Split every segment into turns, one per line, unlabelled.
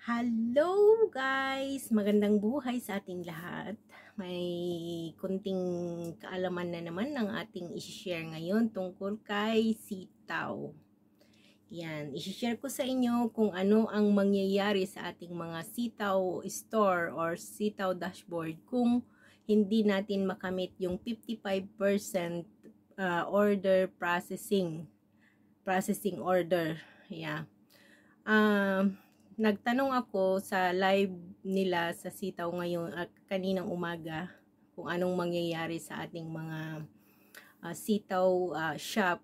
Hello guys! Magandang buhay sa ating lahat. May kunting kaalaman na naman ng ating i-share ngayon tungkol kay sitaw. Yan, i-share ko sa inyo kung ano ang mangyayari sa ating mga sitaw store or sitaw dashboard kung hindi natin makamit yung 55% order processing order. Yeah. Nagtanong ako sa live nila sa sitaw ngayon at kaninang umaga kung anong mangyayari sa ating mga sitaw shop.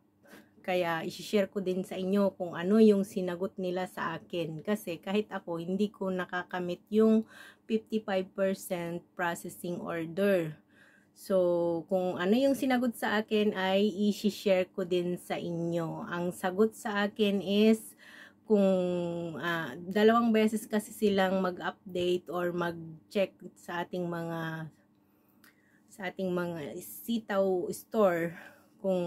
Kaya i-share ko din sa inyo kung ano yung sinagot nila sa akin. Kasi kahit ako, hindi ko nakakamit yung 55% processing order. So, kung ano yung sinagot sa akin ay i-share ko din sa inyo. Ang sagot sa akin is kung dalawang beses kasi silang mag-update or mag-check sa ating mga sitaw store kung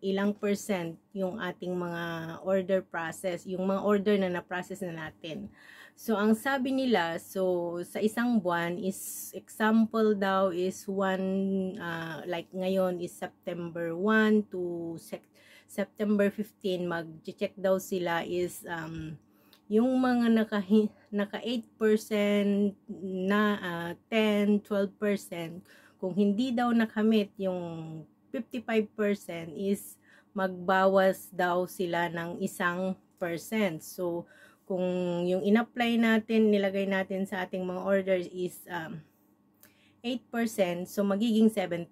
ilang percent yung ating mga order process, yung mga order na na-process na natin. So, ang sabi nila, so, sa isang buwan is, example daw is like ngayon is September 1 to September 15, mag-check daw sila is, yung mga naka 8% na 10, 12%, kung hindi daw nakamit yung 55% is magbawas daw sila ng 1%. So, kung yung in-apply natin, nilagay natin sa ating mga orders is 8%, so magiging 7%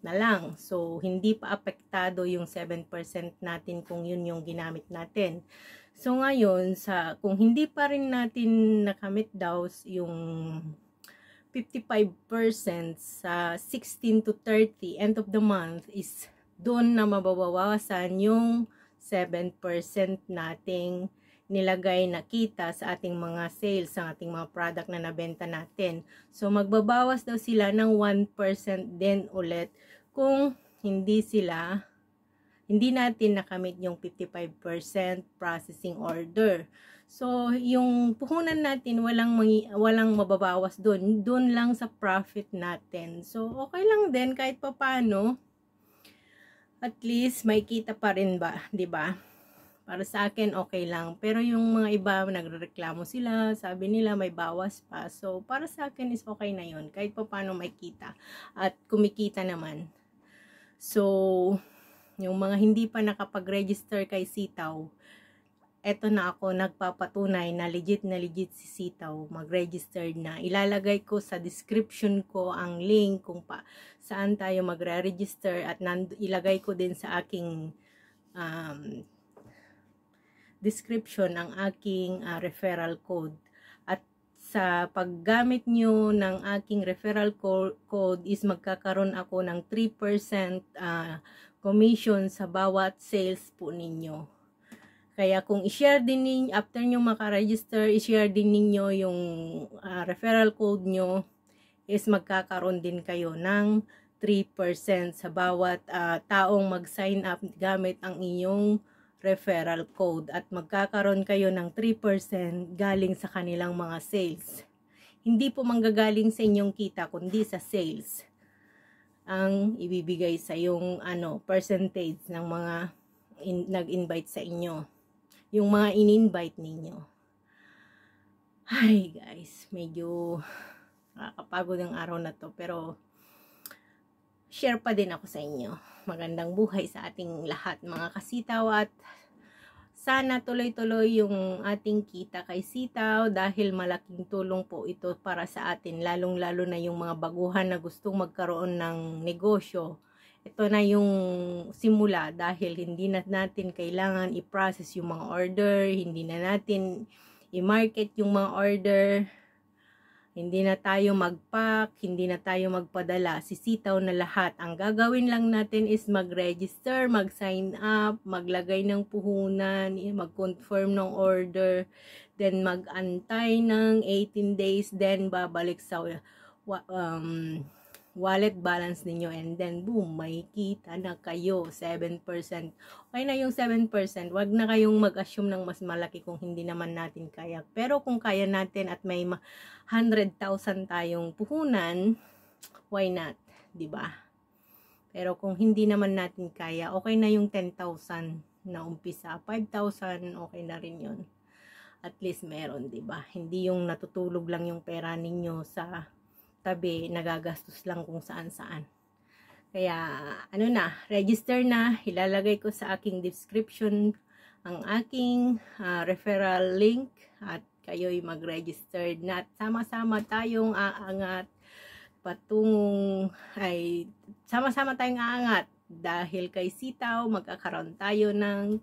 na lang. So, hindi pa apektado yung 7% natin kung yun yung ginamit natin. So, ngayon, kung hindi pa rin natin nakamit daw yung 55% sa 16 to 30, end of the month, is doon na mababawasan yung 7% nating nilagay na kita sa ating mga sales, sa ating mga product na nabenta natin. So, magbabawas daw sila ng 1% din ulit kung hindi natin nakamit yung 55% processing order. So, yung puhunan natin, walang mababawas doon. Doon lang sa profit natin. So, okay lang din kahit papaano. At least, may kita pa rin ba? 'Di ba? Para sa akin, okay lang. Pero yung mga iba, nagrereklamo sila. Sabi nila, may bawas pa. So, para sa akin is okay na yun. Kahit papaano may kita. At kumikita naman. So, yung mga hindi pa nakapag-register kay Sitaw, eto na ako nagpapatunay na legit si Sitaw, mag-register na. Ilalagay ko sa description ko ang link kung saan tayo magre-register at ilagay ko din sa aking description ang aking referral code. At sa paggamit nyo ng aking referral code is magkakaroon ako ng 3% commission sa bawat sales po ninyo. Kaya kung i-share din ninyo, after nyo makaregister, i-share din ninyo yung referral code nyo, is magkakaroon din kayo ng 3% sa bawat taong mag-sign up gamit ang inyong referral code. At magkakaroon kayo ng 3% galing sa kanilang mga sales. Hindi po manggagaling sa inyong kita, kundi sa sales ang ibibigay sa yung percentage ng mga nag-invite sa inyo. Yung mga in-invite ninyo. Hi guys, medyo nakakapagod ang araw na to, pero share pa din ako sa inyo. Magandang buhay sa ating lahat mga kasitaw, at sana tuloy-tuloy yung ating kita kay Sitaw dahil malaking tulong po ito para sa atin, lalong-lalo na yung mga baguhan na gustong magkaroon ng negosyo. Ito na yung simula dahil hindi na natin kailangan i-process yung mga order, hindi na natin i-market yung mga order, hindi na tayo mag-pack, hindi na tayo magpadala, sisitaw na lahat. Ang gagawin lang natin is mag-register, mag-sign up, maglagay ng puhunan, mag-confirm ng order, then mag-antay ng 18 days, then babalik sa wallet balance ninyo, and then boom, may kita na kayo 7%. Okay na yung 7%, wag na kayong mag-assume ng mas malaki kung hindi naman natin kaya. Pero kung kaya natin at may 100,000 tayong puhunan, why not, 'di ba? Pero kung hindi naman natin kaya, okay na yung 10,000 na umpisa. 5,000, okay na rin yun. At least meron, 'di ba? Hindi yung natutulog lang yung pera ninyo sa tabi, nagagastos lang kung saan-saan. Kaya, ano na, register na. Ilalagay ko sa aking description ang aking referral link at kayo'y mag-register na. Sama-sama tayong aangat patungong, ay, sama-sama tayong aangat dahil kay Sitaw, magkakaroon tayo ng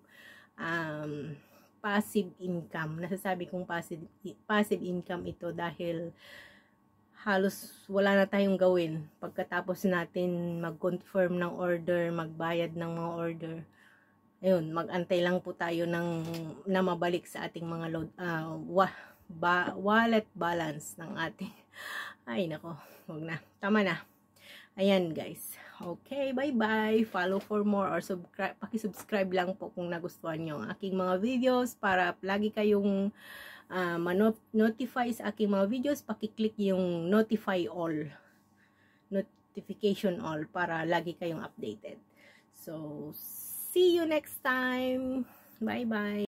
passive income. Nasasabi kong passive income ito dahil halos wala na tayong gawin pagkatapos natin mag-confirm ng order, magbayad ng mga order. Ayun, mag-antay lang po tayo na mabalik sa ating mga wallet balance ng ating. Ay nako, wag na. Tama na. Ayan guys. Okay, bye-bye. Follow for more or subscribe. Paki-subscribe lang po kung nagustuhan nyo ang aking mga videos para lagi kayong notify sa aking mga videos. Paki-click yung notification all para lagi kayong updated. So, see you next time. Bye-bye.